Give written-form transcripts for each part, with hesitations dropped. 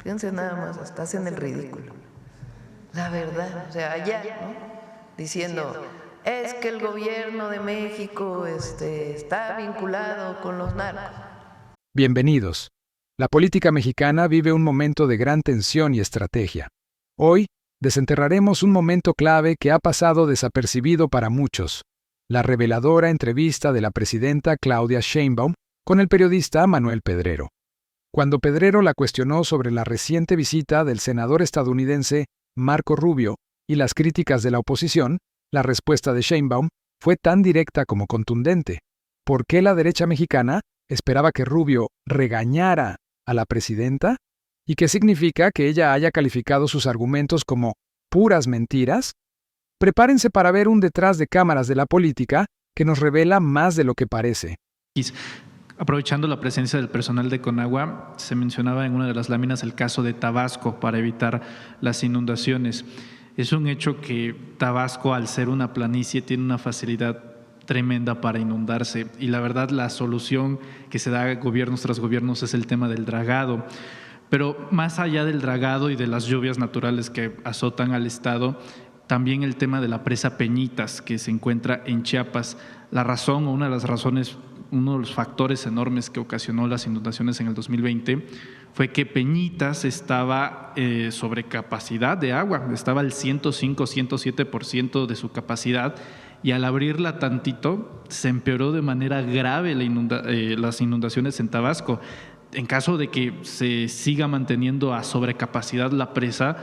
Fíjense nada más, hasta hacen el ridículo. La verdad, o sea, allá, ¿no? Diciendo, es que el gobierno de México está vinculado con los narcos. Bienvenidos. La política mexicana vive un momento de gran tensión y estrategia. Hoy, desenterraremos un momento clave que ha pasado desapercibido para muchos: la reveladora entrevista de la presidenta Claudia Sheinbaum con el periodista Manuel Pedrero. Cuando Pedrero la cuestionó sobre la reciente visita del senador estadounidense Marco Rubio y las críticas de la oposición, la respuesta de Sheinbaum fue tan directa como contundente. ¿Por qué la derecha mexicana esperaba que Rubio regañara a la presidenta? ¿Y qué significa que ella haya calificado sus argumentos como puras mentiras? Prepárense para ver un detrás de cámaras de la política que nos revela más de lo que parece. Aprovechando la presencia del personal de Conagua, se mencionaba en una de las láminas el caso de Tabasco para evitar las inundaciones. Es un hecho que Tabasco, al ser una planicie, tiene una facilidad tremenda para inundarse, y la verdad la solución que se da gobiernos tras gobiernos es el tema del dragado. Pero más allá del dragado y de las lluvias naturales que azotan al estado, también el tema de la presa Peñitas, que se encuentra en Chiapas. La razón, o una de las razones, uno de los factores enormes que ocasionó las inundaciones en el 2020 fue que Peñitas estaba sobre capacidad de agua, estaba al 105-107% de su capacidad, y al abrirla tantito se empeoró de manera grave las inundaciones en Tabasco. En caso de que se siga manteniendo a sobrecapacidad la presa,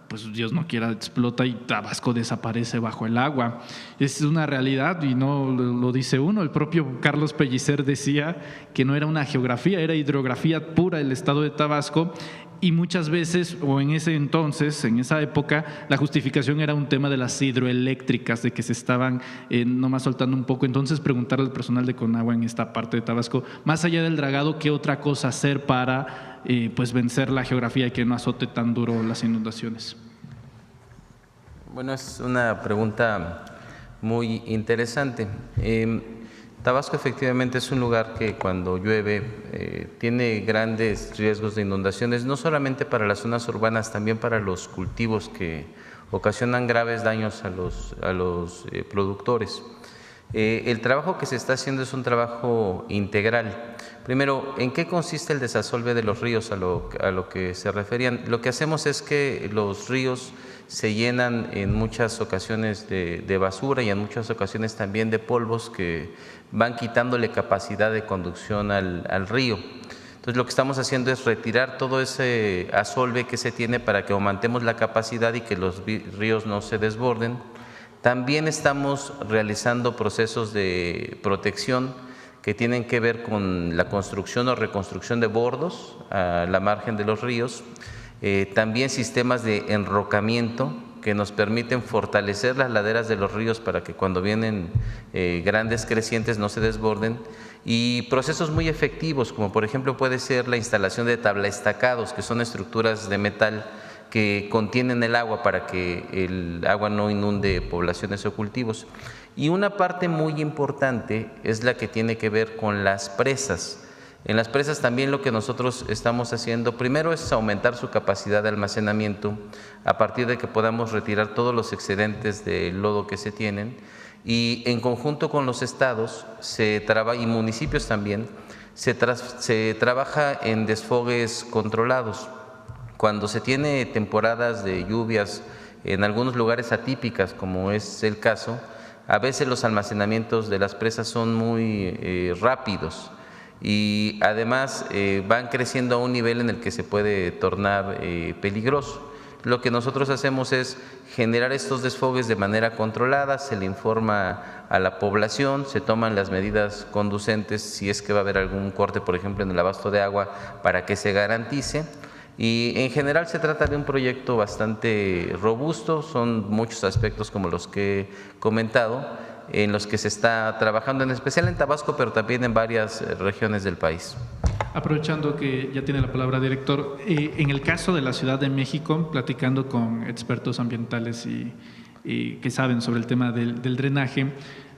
pues Dios no quiera, explota y Tabasco desaparece bajo el agua. Es una realidad y no lo dice uno. El propio Carlos Pellicer decía que no era una geografía, era hidrografía pura el estado de Tabasco, y muchas veces, o en ese entonces, en esa época, la justificación era un tema de las hidroeléctricas, de que se estaban nomás soltando un poco. Entonces preguntarle al personal de Conagua en esta parte de Tabasco, más allá del dragado, ¿qué otra cosa hacer para pues vencer la geografía y que no azote tan duro las inundaciones? Bueno, es una pregunta muy interesante. Tabasco efectivamente es un lugar que cuando llueve tiene grandes riesgos de inundaciones, no solamente para las zonas urbanas, también para los cultivos que ocasionan graves daños a los productores. El trabajo que se está haciendo es un trabajo integral. Primero, ¿en qué consiste el desasolve de los ríos a lo que se referían? Lo que hacemos es que los ríos se llenan en muchas ocasiones de basura y en muchas ocasiones también de polvos que van quitándole capacidad de conducción al río. Entonces lo que estamos haciendo es retirar todo ese asolve que se tiene para que aumentemos la capacidad y que los ríos no se desborden. También estamos realizando procesos de protección que tienen que ver con la construcción o reconstrucción de bordos a la margen de los ríos, también sistemas de enrocamiento que nos permiten fortalecer las laderas de los ríos para que cuando vienen grandes crecientes no se desborden, y procesos muy efectivos como por ejemplo puede ser la instalación de tablaestacados, que son estructuras de metal que contienen el agua para que el agua no inunde poblaciones o cultivos. Y una parte muy importante es la que tiene que ver con las presas. En las presas también lo que nosotros estamos haciendo primero es aumentar su capacidad de almacenamiento a partir de que podamos retirar todos los excedentes de lodo que se tienen, y en conjunto con los estados y municipios también se trabaja en desfogues controlados. Cuando se tiene temporadas de lluvias en algunos lugares atípicas, como es el caso, a veces los almacenamientos de las presas son muy rápidos y además van creciendo a un nivel en el que se puede tornar peligroso. Lo que nosotros hacemos es generar estos desfogues de manera controlada, se le informa a la población, se toman las medidas conducentes si es que va a haber algún corte, por ejemplo, en el abasto de agua, para que se garantice. Y en general se trata de un proyecto bastante robusto, son muchos aspectos como los que he comentado, en los que se está trabajando, en especial en Tabasco, pero también en varias regiones del país. Aprovechando que ya tiene la palabra, director, en el caso de la Ciudad de México, platicando con expertos ambientales y que saben sobre el tema del drenaje,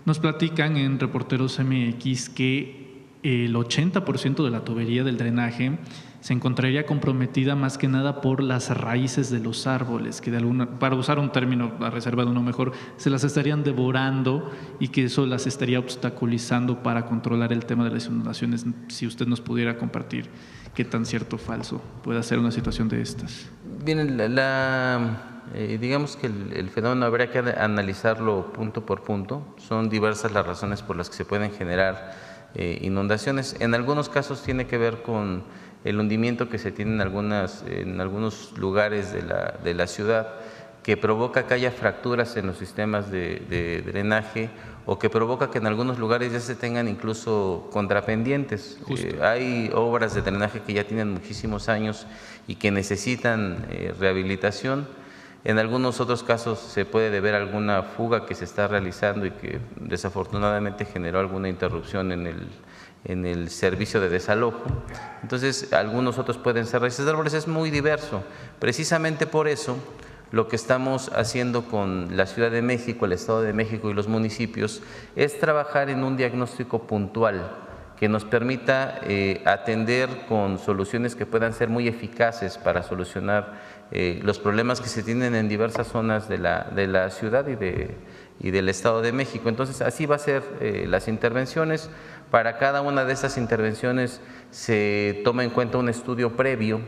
nos platican en Reporteros MX que el 80% de la tubería del drenaje se encontraría comprometida más que nada por las raíces de los árboles, que para usar un término, a reserva de uno mejor, se las estarían devorando y que eso las estaría obstaculizando para controlar el tema de las inundaciones. Si usted nos pudiera compartir qué tan cierto o falso puede ser una situación de estas. Bien, digamos que el fenómeno habría que analizarlo punto por punto. Son diversas las razones por las que se pueden generar inundaciones. En algunos casos tiene que ver con el hundimiento que se tiene en algunos lugares de la ciudad, que provoca que haya fracturas en los sistemas de drenaje, o que provoca que en algunos lugares ya se tengan incluso contrapendientes. Hay obras de drenaje que ya tienen muchísimos años y que necesitan rehabilitación. En algunos otros casos se puede deber a alguna fuga que se está realizando y que desafortunadamente generó alguna interrupción en el servicio de desalojo. Entonces, algunos otros pueden ser raíces de árboles, es muy diverso. Precisamente por eso, lo que estamos haciendo con la Ciudad de México, el Estado de México y los municipios es trabajar en un diagnóstico puntual que nos permita atender con soluciones que puedan ser muy eficaces para solucionar los problemas que se tienen en diversas zonas de la ciudad y del Estado de México. Entonces, así va a ser las intervenciones. Para cada una de estas intervenciones se toma en cuenta un estudio previo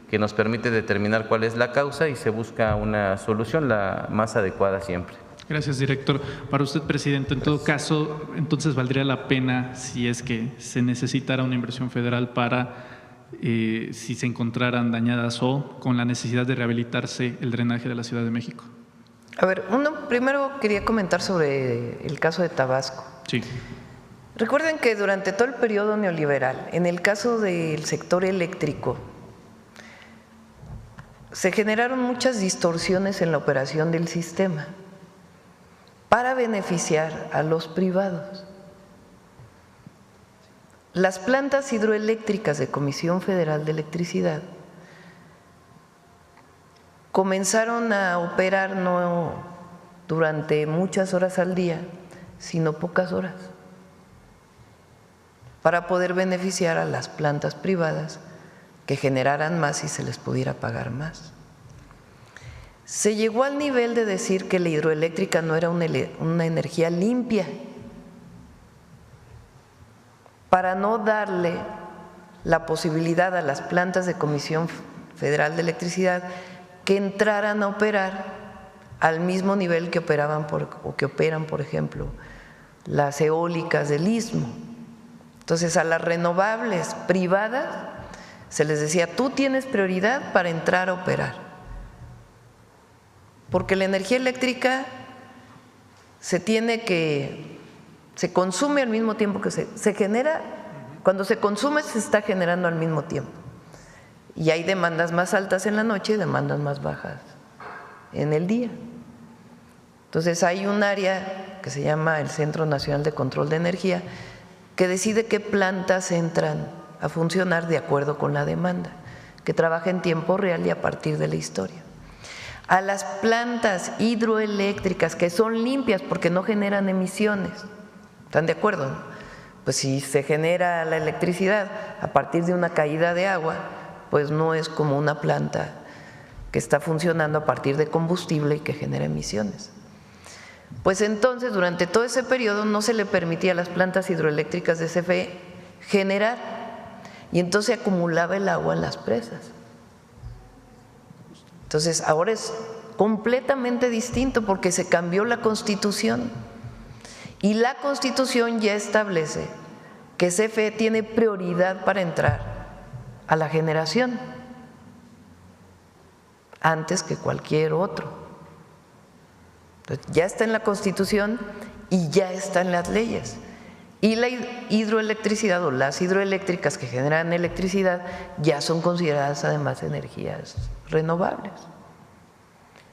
que nos permite determinar cuál es la causa y se busca una solución la más adecuada siempre. Gracias, director. Para usted, presidente, en todo caso, entonces valdría la pena, si es que se necesitara una inversión federal para, si se encontraran dañadas o con la necesidad de rehabilitarse el drenaje de la Ciudad de México. A ver, primero quería comentar sobre el caso de Tabasco. Sí. Recuerden que durante todo el periodo neoliberal, en el caso del sector eléctrico, se generaron muchas distorsiones en la operación del sistema para beneficiar a los privados. Las plantas hidroeléctricas de Comisión Federal de Electricidad comenzaron a operar no durante muchas horas al día, sino pocas horas, para poder beneficiar a las plantas privadas que generaran más y se les pudiera pagar más. Se llegó al nivel de decir que la hidroeléctrica no era una energía limpia, para no darle la posibilidad a las plantas de Comisión Federal de Electricidad que entraran a operar al mismo nivel que operan, por ejemplo, las eólicas del Istmo. Entonces, a las renovables privadas se les decía, tú tienes prioridad para entrar a operar, porque la energía eléctrica se consume al mismo tiempo que se genera. Cuando se consume, se está generando al mismo tiempo. Y hay demandas más altas en la noche y demandas más bajas en el día. Entonces, hay un área que se llama el Centro Nacional de Control de Energía que decide qué plantas entran a funcionar de acuerdo con la demanda, que trabaja en tiempo real y a partir de la historia. A las plantas hidroeléctricas que son limpias porque no generan emisiones, ¿están de acuerdo? Pues si se genera la electricidad a partir de una caída de agua, pues no es como una planta que está funcionando a partir de combustible y que genera emisiones. Pues entonces, durante todo ese periodo no se le permitía a las plantas hidroeléctricas de CFE generar, y entonces se acumulaba el agua en las presas. Entonces, ahora es completamente distinto porque se cambió la Constitución, y la Constitución ya establece que CFE tiene prioridad para entrar a la generación antes que cualquier otro. Entonces, ya está en la Constitución y ya está en las leyes. Y la hidroelectricidad o las hidroeléctricas que generan electricidad ya son consideradas además energías renovables.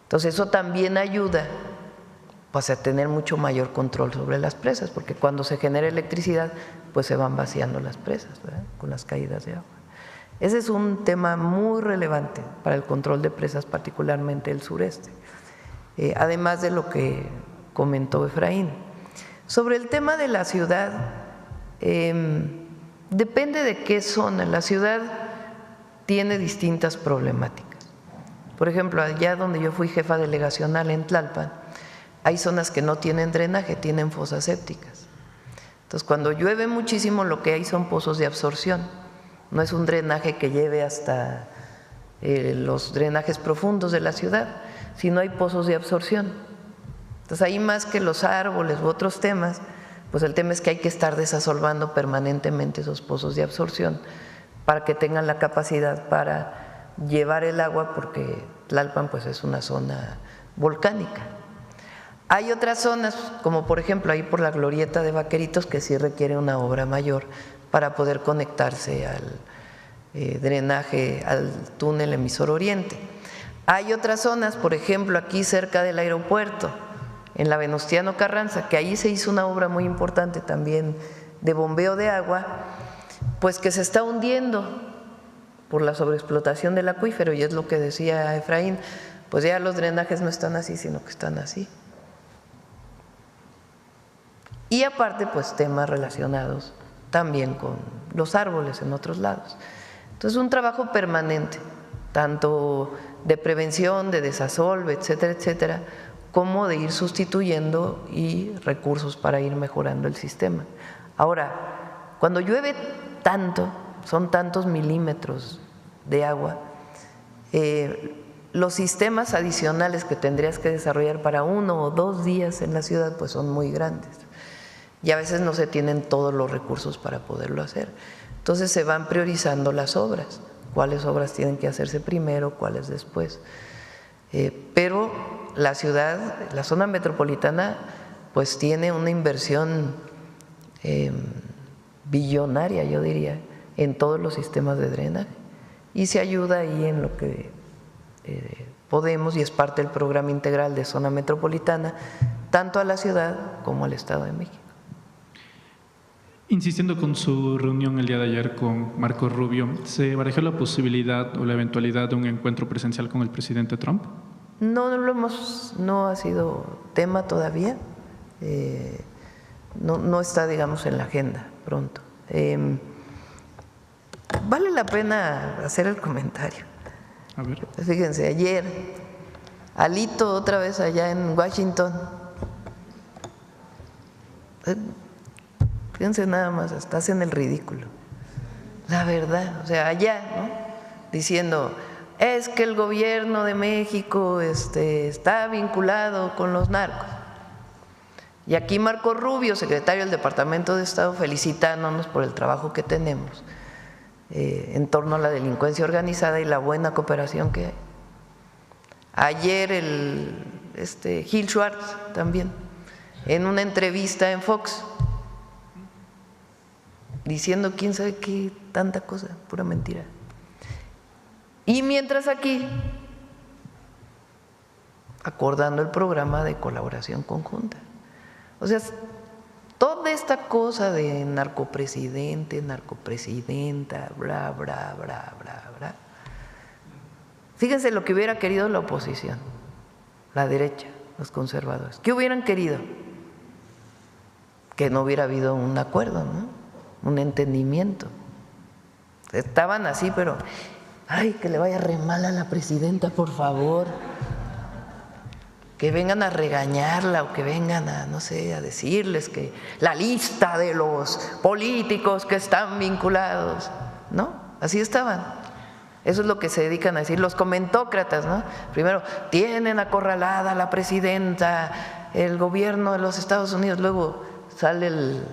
Entonces, eso también ayuda pues a tener mucho mayor control sobre las presas, porque cuando se genera electricidad pues se van vaciando las presas, ¿verdad?, con las caídas de agua. Ese es un tema muy relevante para el control de presas, particularmente el sureste, además de lo que comentó Efraín. Sobre el tema de la ciudad, depende de qué zona. La ciudad tiene distintas problemáticas. Por ejemplo, allá donde yo fui jefa delegacional en Tlalpan, hay zonas que no tienen drenaje, tienen fosas sépticas. Entonces, cuando llueve muchísimo, lo que hay son pozos de absorción. No es un drenaje que lleve hasta los drenajes profundos de la ciudad, sino hay pozos de absorción. Entonces, ahí más que los árboles u otros temas, pues el tema es que hay que estar desasolvando permanentemente esos pozos de absorción para que tengan la capacidad para llevar el agua, porque Tlalpan pues es una zona volcánica. Hay otras zonas, como por ejemplo ahí por la glorieta de Vaqueritos, que sí requiere una obra mayor para poder conectarse al drenaje, al túnel emisor oriente. Hay otras zonas, por ejemplo aquí cerca del aeropuerto, en la Venustiano Carranza, que ahí se hizo una obra muy importante también de bombeo de agua, pues que se está hundiendo por la sobreexplotación del acuífero, y es lo que decía Efraín, pues ya los drenajes no están así, sino que están así. Y aparte, pues temas relacionados también con los árboles en otros lados. Entonces, un trabajo permanente, tanto de prevención, de desasolve, etcétera, etcétera, como de ir sustituyendo y recursos para ir mejorando el sistema. Ahora, cuando llueve tanto, son tantos milímetros de agua, los sistemas adicionales que tendrías que desarrollar para 1 o 2 días en la ciudad pues son muy grandes. Y a veces no se tienen todos los recursos para poderlo hacer. Entonces se van priorizando las obras, cuáles obras tienen que hacerse primero, cuáles después. Pero la ciudad, la zona metropolitana, pues tiene una inversión billonaria, yo diría, en todos los sistemas de drenaje. Y se ayuda ahí en lo que podemos, y es parte del programa integral de zona metropolitana, tanto a la ciudad como al Estado de México. Insistiendo con su reunión el día de ayer con Marco Rubio, ¿se barajó la posibilidad o la eventualidad de un encuentro presencial con el presidente Trump? No ha sido tema todavía, no está, digamos, en la agenda pronto. Vale la pena hacer el comentario. A ver. Fíjense, ayer, Alito otra vez allá en Washington. Fíjense nada más, hasta hacen el ridículo. La verdad, o sea, allá, ¿no? Diciendo, es que el gobierno de México está vinculado con los narcos. Y aquí Marco Rubio, secretario del Departamento de Estado, felicitándonos por el trabajo que tenemos en torno a la delincuencia organizada y la buena cooperación que hay. Ayer Gil Schwartz también, en una entrevista en Fox, diciendo quién sabe qué, tanta cosa, pura mentira. Y mientras aquí, acordando el programa de colaboración conjunta. O sea, toda esta cosa de narcopresidente, narcopresidenta, bla, bla, bla, bla, bla. Fíjense lo que hubiera querido la oposición, la derecha, los conservadores. ¿Qué hubieran querido? Que no hubiera habido un acuerdo, ¿no? Un entendimiento. Estaban así, pero ay, que le vaya re mal a la presidenta, por favor. Que vengan a regañarla o que vengan a, no sé, a decirles que la lista de los políticos que están vinculados, ¿no? Así estaban. Eso es lo que se dedican a decir los comentócratas, ¿no? Primero, tienen acorralada a la presidenta, el gobierno de los Estados Unidos, luego sale el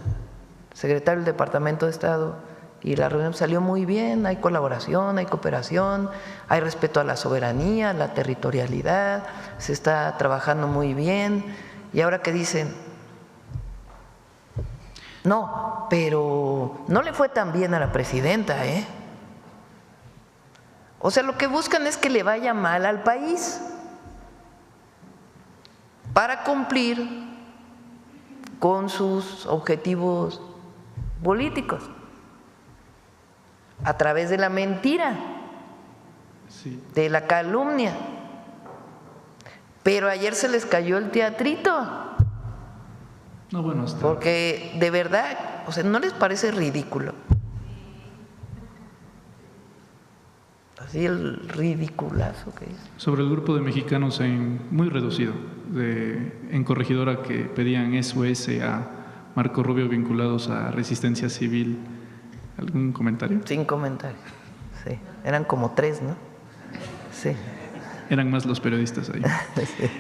secretario del Departamento de Estado y la reunión salió muy bien, hay colaboración, hay cooperación, hay respeto a la soberanía, a la territorialidad, se está trabajando muy bien. Y ahora que dicen, no, pero no le fue tan bien a la presidenta, ¿eh? O sea, lo que buscan es que le vaya mal al país para cumplir con sus objetivos políticos a través de la mentira, Sí. de la calumnia. Pero ayer se les cayó el teatrito, No, bueno, está. porque de verdad, o sea, ¿no les parece ridículo así el ridiculazo que hizo. Sobre el grupo de mexicanos muy reducido, en Corregidora, que pedían SOS a Marco Rubio vinculados a Resistencia Civil. ¿Algún comentario? Sin comentario, sí. Eran como 3, ¿no? Sí. Eran más los periodistas ahí.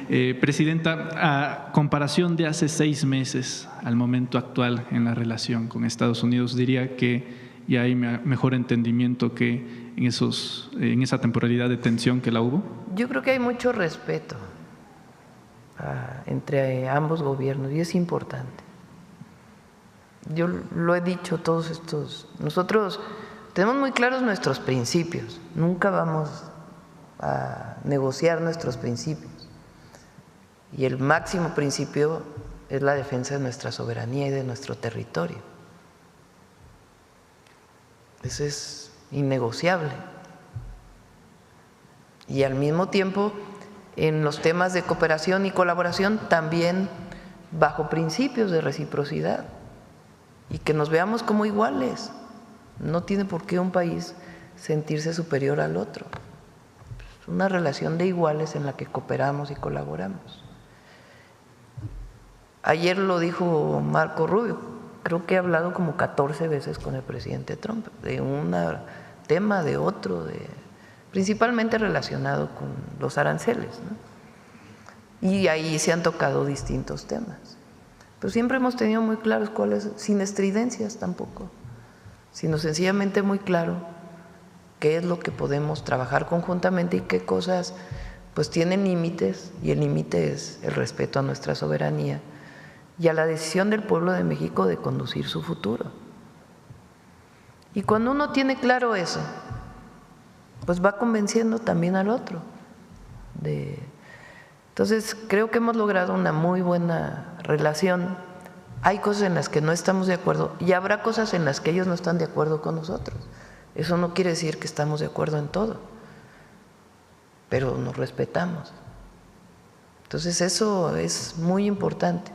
Sí. Presidenta, a comparación de hace 6 meses al momento actual en la relación con Estados Unidos, diría que ya hay mejor entendimiento que en esa temporalidad de tensión que la hubo. Yo creo que hay mucho respeto entre ambos gobiernos y es importante. Yo lo he dicho todos estos. Nosotros tenemos muy claros nuestros principios. Nunca vamos a negociar nuestros principios. Y el máximo principio es la defensa de nuestra soberanía y de nuestro territorio. Eso es innegociable. Y al mismo tiempo, en los temas de cooperación y colaboración, también bajo principios de reciprocidad y que nos veamos como iguales. No tiene por qué un país sentirse superior al otro. Es una relación de iguales en la que cooperamos y colaboramos. Ayer lo dijo Marco Rubio, creo que he hablado como 14 veces con el presidente Trump de un tema, de otro, principalmente relacionado con los aranceles, ¿no? Y ahí se han tocado distintos temas. Pero siempre hemos tenido muy claros cuáles, sin estridencias tampoco, sino sencillamente muy claro qué es lo que podemos trabajar conjuntamente y qué cosas pues tienen límites, y el límite es el respeto a nuestra soberanía y a la decisión del pueblo de México de conducir su futuro. Y cuando uno tiene claro eso, pues va convenciendo también al otro. Entonces, creo que hemos logrado una muy buena relación. Hay cosas en las que no estamos de acuerdo y habrá cosas en las que ellos no están de acuerdo con nosotros. Eso no quiere decir que estamos de acuerdo en todo, pero nos respetamos. Entonces, eso es muy importante.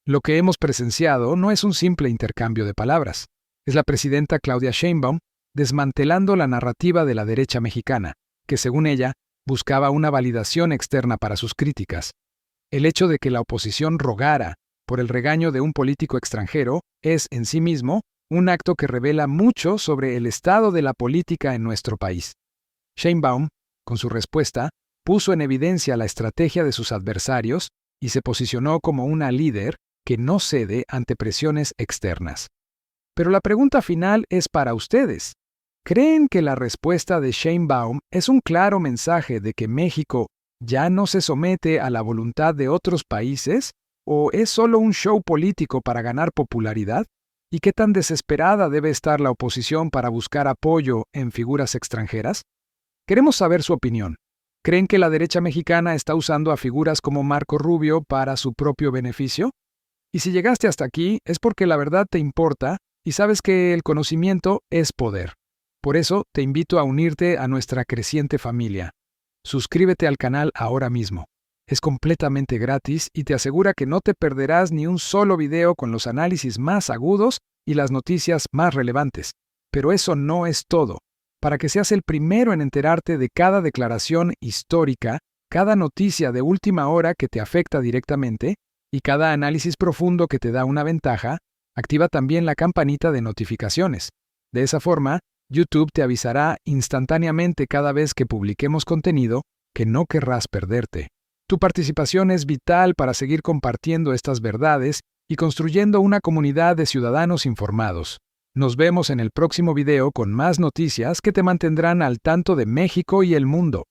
Lo que hemos presenciado no es un simple intercambio de palabras. Es la presidenta Claudia Sheinbaum desmantelando la narrativa de la derecha mexicana, que según ella buscaba una validación externa para sus críticas. El hecho de que la oposición rogara por el regaño de un político extranjero es en sí mismo un acto que revela mucho sobre el estado de la política en nuestro país. Sheinbaum, con su respuesta, puso en evidencia la estrategia de sus adversarios y se posicionó como una líder que no cede ante presiones externas. Pero la pregunta final es para ustedes. ¿Creen que la respuesta de Sheinbaum es un claro mensaje de que México ya no se somete a la voluntad de otros países o es solo un show político para ganar popularidad? ¿Y qué tan desesperada debe estar la oposición para buscar apoyo en figuras extranjeras? Queremos saber su opinión. ¿Creen que la derecha mexicana está usando a figuras como Marco Rubio para su propio beneficio? Y si llegaste hasta aquí es porque la verdad te importa y sabes que el conocimiento es poder. Por eso te invito a unirte a nuestra creciente familia. Suscríbete al canal ahora mismo. Es completamente gratis y te asegura que no te perderás ni un solo video con los análisis más agudos y las noticias más relevantes. Pero eso no es todo. Para que seas el primero en enterarte de cada declaración histórica, cada noticia de última hora que te afecta directamente y cada análisis profundo que te da una ventaja, activa también la campanita de notificaciones. De esa forma, YouTube te avisará instantáneamente cada vez que publiquemos contenido que no querrás perderte. Tu participación es vital para seguir compartiendo estas verdades y construyendo una comunidad de ciudadanos informados. Nos vemos en el próximo video con más noticias que te mantendrán al tanto de México y el mundo.